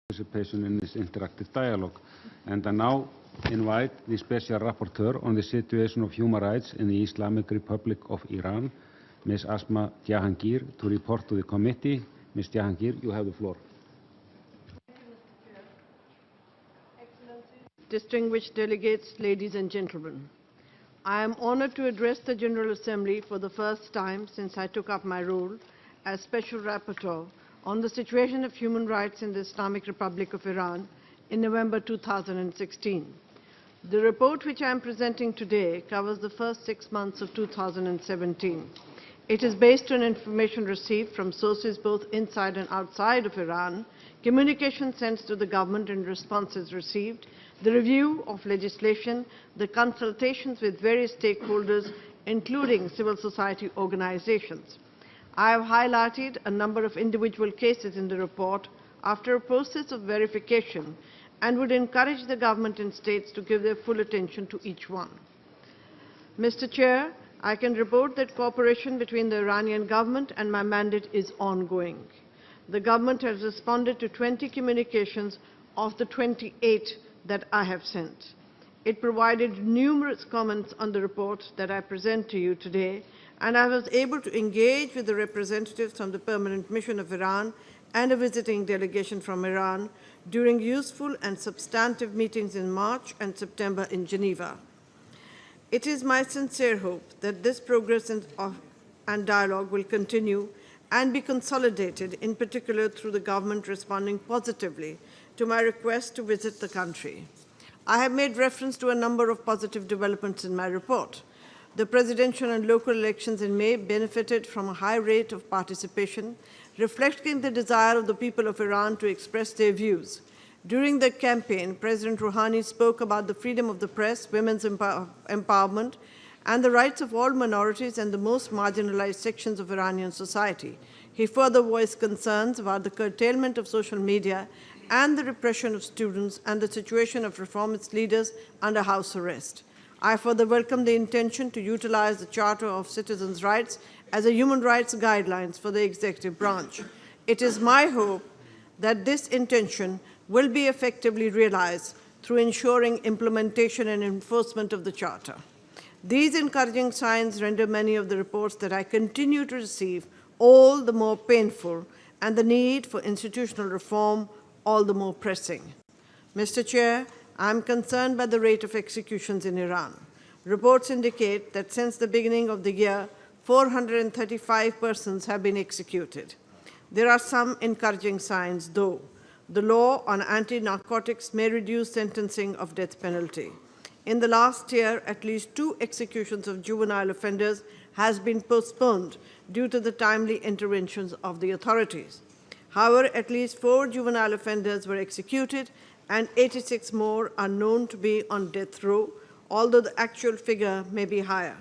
participation in this interactive dialogue. And I now invite the Special Rapporteur on the situation of human rights in the Islamic Republic of Iran, Ms. Asma Jahangir, to report to the committee. Ms. Jahangir, you have the floor. Distinguished delegates, ladies and gentlemen, I am honored to address the General Assembly for the first time since I took up my role as Special Rapporteur on the situation of human rights in the Islamic Republic of Iran in November 2016. The report which I am presenting today covers the first 6 months of 2017. It is based on information received from sources both inside and outside of Iran, communication sent to the government and responses received, the review of legislation, the consultations with various stakeholders, including civil society organizations. I have highlighted a number of individual cases in the report after a process of verification and would encourage the government and states to give their full attention to each one. Mr. Chair, I can report that cooperation between the Iranian government and my mandate is ongoing. The government has responded to 20 communications of the 28 that I have sent. It provided numerous comments on the report that I present to you today, and I was able to engage with the representatives from the Permanent Mission of Iran and a visiting delegation from Iran during useful and substantive meetings in March and September in Geneva. It is my sincere hope that this progress and dialogue will continue and be consolidated, in particular through the government responding positively to my request to visit the country. I have made reference to a number of positive developments in my report. The presidential and local elections in May benefited from a high rate of participation, reflecting the desire of the people of Iran to express their views. During the campaign, President Rouhani spoke about the freedom of the press, women's empowerment, and the rights of all minorities and the most marginalized sections of Iranian society. He further voiced concerns about the curtailment of social media and the repression of students and the situation of reformist leaders under house arrest. I further welcome the intention to utilize the Charter of Citizens' Rights as a human rights guidelines for the executive branch. It is my hope that this intention will be effectively realized through ensuring implementation and enforcement of the Charter. These encouraging signs render many of the reports that I continue to receive all the more painful, and the need for institutional reform all the more pressing. Mr. Chair, I am concerned by the rate of executions in Iran. Reports indicate that since the beginning of the year, 435 persons have been executed. There are some encouraging signs, though. The law on anti-narcotics may reduce sentencing of death penalty. In the last year, at least 2 executions of juvenile offenders has been postponed due to the timely interventions of the authorities. However, at least 4 juvenile offenders were executed and 86 more are known to be on death row, although the actual figure may be higher.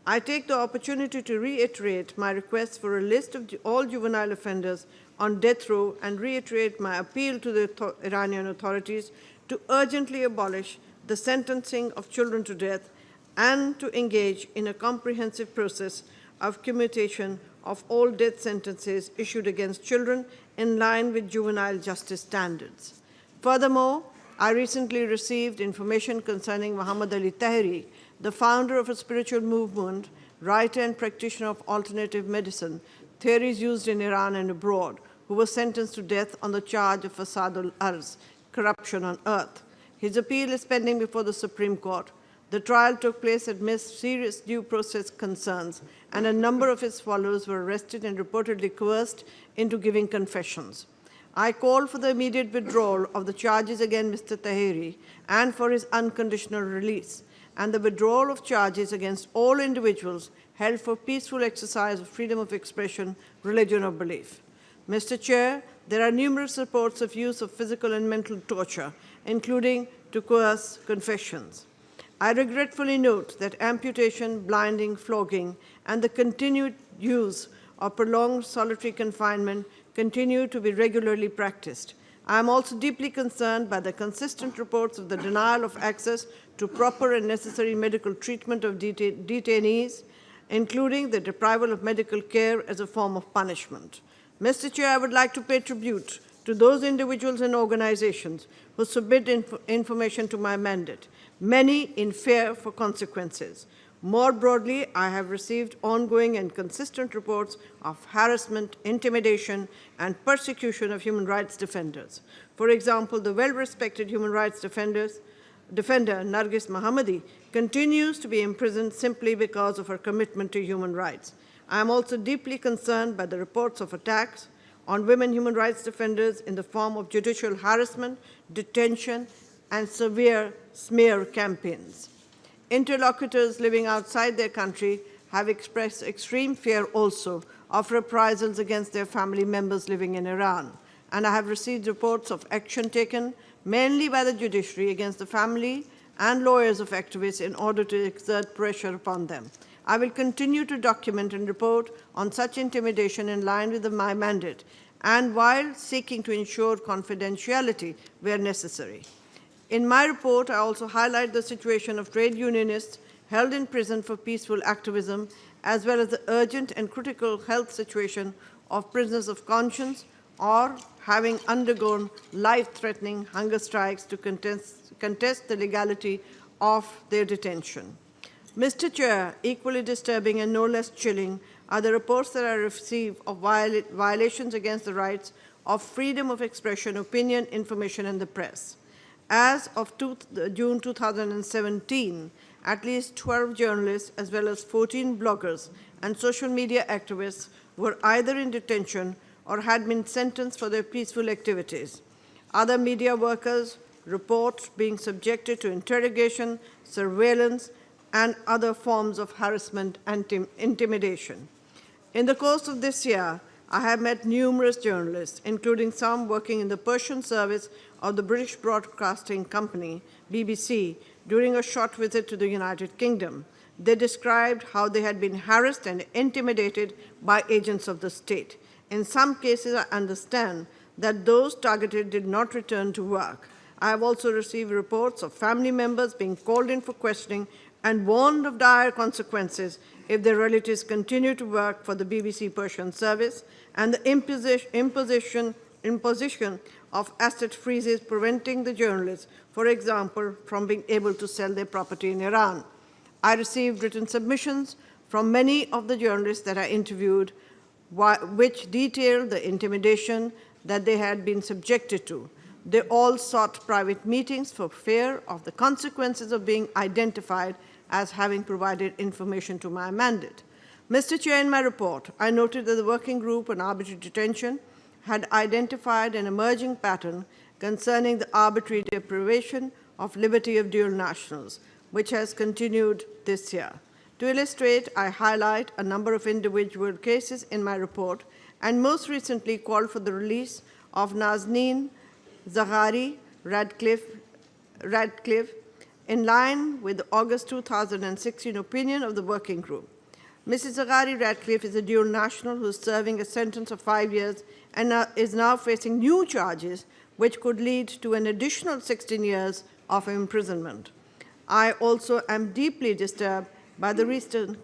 I take the opportunity to reiterate my request for a list of all juvenile offenders on death row and reiterate my appeal to the Iranian authorities to urgently abolish the sentencing of children to death and to engage in a comprehensive process of commutation of all death sentences issued against children in line with juvenile justice standards. Furthermore, I recently received information concerning Muhammad Ali Tahiri, the founder of a spiritual movement, writer and practitioner of alternative medicine, theories used in Iran and abroad, who was sentenced to death on the charge of fasad al-arz, corruption on earth. His appeal is pending before the Supreme Court. The trial took place amidst serious due process concerns, and a number of his followers were arrested and reportedly coerced into giving confessions. I call for the immediate withdrawal of the charges against Mr. Tahiri and for his unconditional release, and the withdrawal of charges against all individuals held for peaceful exercise of freedom of expression, religion, or belief. Mr. Chair, there are numerous reports of use of physical and mental torture, including to coerce confessions. I regretfully note that amputation, blinding, flogging, and the continued use of prolonged solitary confinement continue to be regularly practiced. I am also deeply concerned by the consistent reports of the denial of access to proper and necessary medical treatment of detainees, including the deprival of medical care as a form of punishment. Mr. Chair, I would like to pay tribute to those individuals and organizations who submit information to my mandate, many in fear for consequences. More broadly, I have received ongoing and consistent reports of harassment, intimidation, and persecution of human rights defenders. For example, the well-respected human rights defender Nargis Mohammadi continues to be imprisoned simply because of her commitment to human rights. I am also deeply concerned by the reports of attacks on women human rights defenders in the form of judicial harassment, detention, and severe smear campaigns. Interlocutors living outside their country have expressed extreme fear also of reprisals against their family members living in Iran. And I have received reports of action taken mainly by the judiciary against the family and lawyers of activists in order to exert pressure upon them. I will continue to document and report on such intimidation in line with my mandate and while seeking to ensure confidentiality where necessary. In my report, I also highlight the situation of trade unionists held in prison for peaceful activism, as well as the urgent and critical health situation of prisoners of conscience or having undergone life-threatening hunger strikes to contest the legality of their detention. Mr. Chair, equally disturbing and no less chilling are the reports that I receive of violations against the rights of freedom of expression, opinion, information, and the press. As of June 2017, at least 12 journalists as well as 14 bloggers and social media activists were either in detention or had been sentenced for their peaceful activities. Other media workers report being subjected to interrogation, surveillance, and other forms of harassment and intimidation. In the course of this year, I have met numerous journalists, including some working in the Persian service of the British Broadcasting Company, BBC, during a short visit to the United Kingdom. They described how they had been harassed and intimidated by agents of the state. In some cases, I understand that those targeted did not return to work. I have also received reports of family members being called in for questioning and warned of dire consequences if their relatives continue to work for the BBC Persian service, and the imposition of asset freezes preventing the journalists, for example, from being able to sell their property in Iran. I received written submissions from many of the journalists that I interviewed, which detailed the intimidation that they had been subjected to. They all sought private meetings for fear of the consequences of being identified as having provided information to my mandate. Mr. Chair, in my report, I noted that the Working Group on Arbitrary Detention had identified an emerging pattern concerning the arbitrary deprivation of liberty of dual nationals, which has continued this year. To illustrate, I highlight a number of individual cases in my report, and most recently called for the release of Nazneen Zaghari Radcliffe, in line with the August 2016 opinion of the Working Group. Mrs. Zaghari Radcliffe is a dual national who is serving a sentence of 5 years and is now facing new charges which could lead to an additional 16 years of imprisonment. I also am deeply disturbed by the recent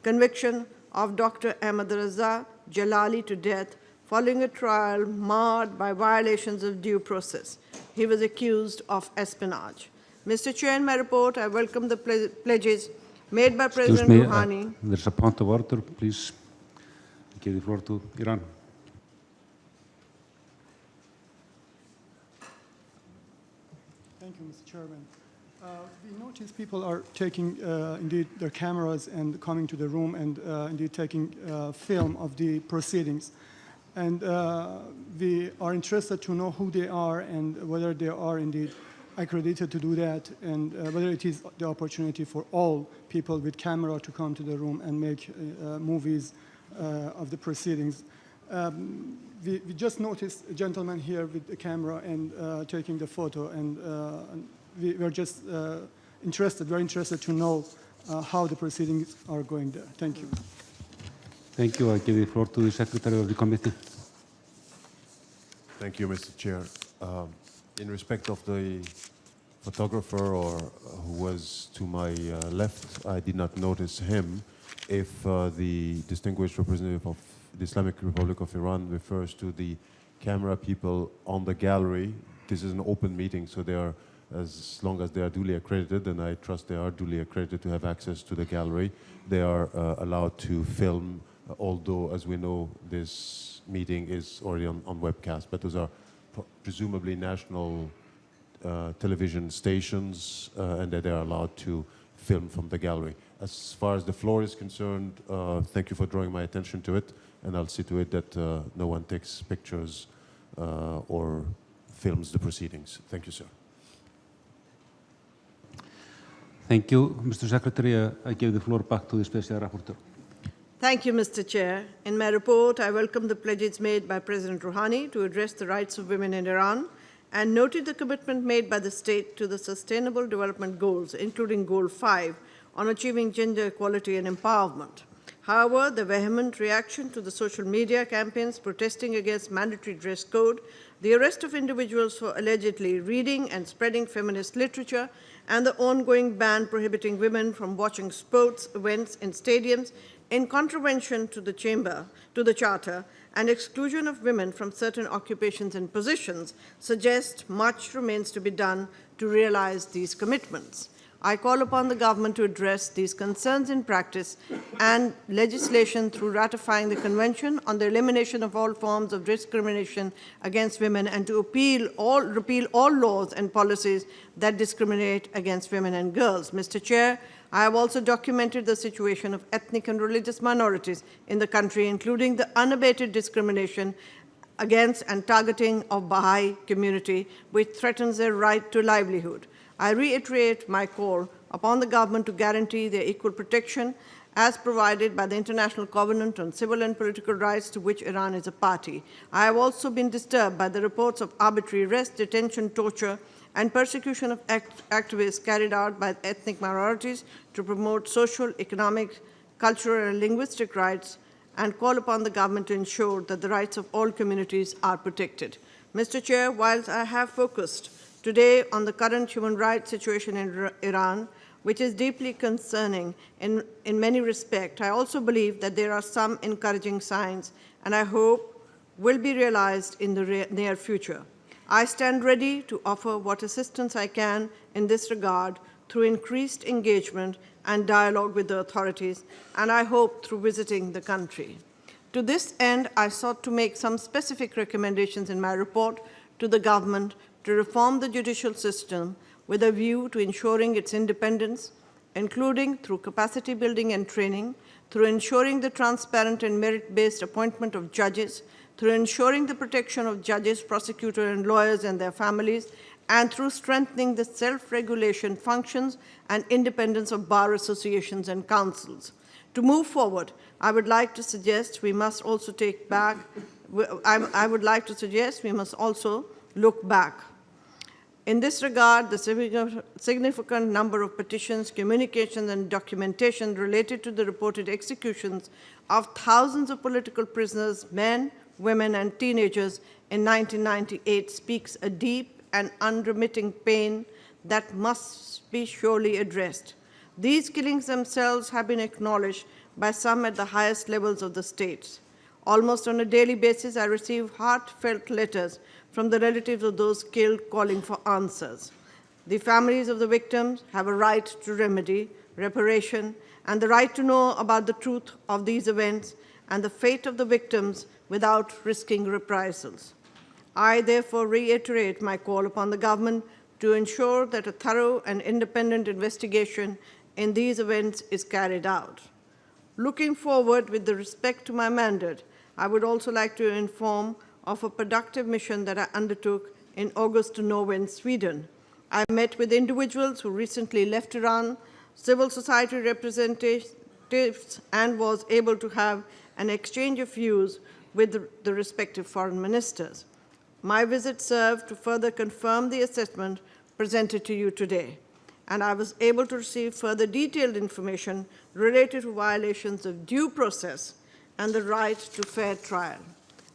conviction of Dr. Ahmad Raza Jalali to death following a trial marred by violations of due process. He was accused of espionage. Mr. Chair, in my report, I welcome the pledges made by President Rouhani. There's a point of order, please. I give the floor to Iran. Thank you, Mr. Chairman. We notice people are taking, indeed, their cameras and coming to the room and indeed taking film of the proceedings. And we are interested to know who they are and whether they are indeed accredited to do that, and whether it is the opportunity for all people with camera to come to the room and make movies of the proceedings. We just noticed a gentleman here with the camera and taking the photo, and we're just very interested to know how the proceedings are going there. Thank you. Thank you. I give the floor to the Secretary of the Committee. Thank you, Mr. Chair. In respect of the photographer who was to my left, I did not notice him. If the distinguished representative of the Islamic Republic of Iran refers to the camera people on the gallery. This is an open meeting, so they are, as long as they are duly accredited, and I trust they are duly accredited to have access to the gallery, they are allowed to film, although, as we know, this meeting is already on webcast, but those are presumably national television stations, and that they are allowed to film from the gallery. As far as the floor is concerned, thank you for drawing my attention to it, and I'll see to it that no one takes pictures or films the proceedings. Thank you, sir. Thank you, Mr. Secretary. I give the floor back to the Special Rapporteur. Thank you, Mr. Chair. In my report, I welcome the pledges made by President Rouhani to address the rights of women in Iran and noted the commitment made by the state to the Sustainable Development Goals, including Goal 5, on achieving gender equality and empowerment. However, the vehement reaction to the social media campaigns protesting against mandatory dress code, the arrest of individuals for allegedly reading and spreading feminist literature, and the ongoing ban prohibiting women from watching sports events in stadiums in contravention to the Charter, and exclusion of women from certain occupations and positions suggest much remains to be done to realize these commitments. I call upon the government to address these concerns in practice and legislation through ratifying the Convention on the Elimination of All Forms of Discrimination Against Women and to repeal all laws and policies that discriminate against women and girls. Mr. Chair, I have also documented the situation of ethnic and religious minorities in the country, including the unabated discrimination against and targeting of Baha'i community, which threatens their right to livelihood. I reiterate my call upon the government to guarantee their equal protection as provided by the International Covenant on Civil and Political Rights to which Iran is a party. I have also been disturbed by the reports of arbitrary arrest, detention, torture, and persecution of activists carried out by ethnic minorities to promote social, economic, cultural, and linguistic rights, and call upon the government to ensure that the rights of all communities are protected. Mr. Chair, whilst I have focused today on the current human rights situation in Iran, which is deeply concerning in many respects, I also believe that there are some encouraging signs, and I hope will be realized in the near future. I stand ready to offer what assistance I can in this regard through increased engagement and dialogue with the authorities, and I hope through visiting the country. To this end, I sought to make some specific recommendations in my report to the government to reform the judicial system with a view to ensuring its independence, including through capacity building and training, through ensuring the transparent and merit-based appointment of judges, through ensuring the protection of judges, prosecutors, and lawyers and their families, and through strengthening the self-regulation functions and independence of bar associations and councils. To move forward, I would like to suggest we must also look back. In this regard, the significant number of petitions, communications, and documentation related to the reported executions of thousands of political prisoners, men, women, and teenagers in 1998 speaks a deep and unremitting pain that must be surely addressed. These killings themselves have been acknowledged by some at the highest levels of the states. Almost on a daily basis, I receive heartfelt letters from the relatives of those killed calling for answers. The families of the victims have a right to remedy, reparation, and the right to know about the truth of these events and the fate of the victims without risking reprisals. I therefore reiterate my call upon the government to ensure that a thorough and independent investigation in these events is carried out. Looking forward with respect to my mandate, I would also like to inform of a productive mission that I undertook in August to Norway and Sweden. I met with individuals who recently left Iran, civil society representatives, and was able to have an exchange of views with the respective foreign ministers. My visit served to further confirm the assessment presented to you today, and I was able to receive further detailed information related to violations of due process and the right to fair trial.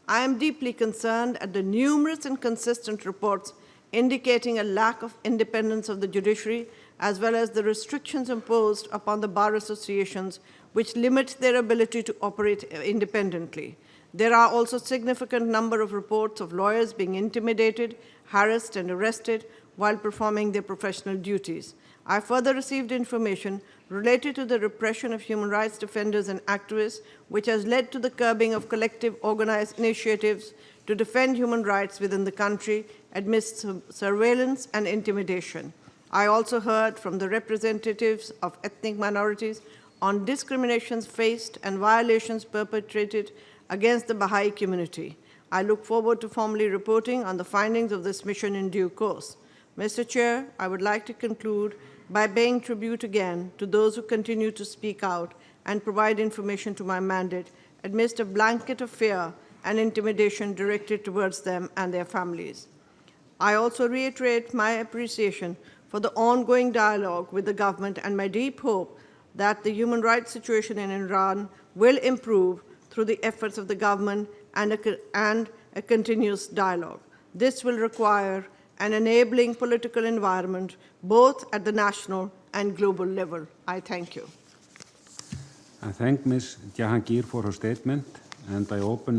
I am deeply concerned at the numerous and consistent reports indicating a lack of independence of the judiciary, as well as the restrictions imposed upon the bar associations, which limit their ability to operate independently. There are also significant number of reports of lawyers being intimidated, harassed, and arrested while performing their professional duties. I further received information related to the repression of human rights defenders and activists, which has led to the curbing of collective organized initiatives to defend human rights within the country amidst surveillance and intimidation. I also heard from the representatives of ethnic minorities on discriminations faced and violations perpetrated against the Baha'i community. I look forward to formally reporting on the findings of this mission in due course. Mr. Chair, I would like to conclude by paying tribute again to those who continue to speak out and provide information to my mandate amidst a blanket of fear and intimidation directed towards them and their families. I also reiterate my appreciation for the ongoing dialogue with the government and my deep hope that the human rights situation in Iran will improve through the efforts of the government and a continuous dialogue. This will require an enabling political environment both at the national and global level. I thank you. I thank Ms. Jahangir for her statement, and I open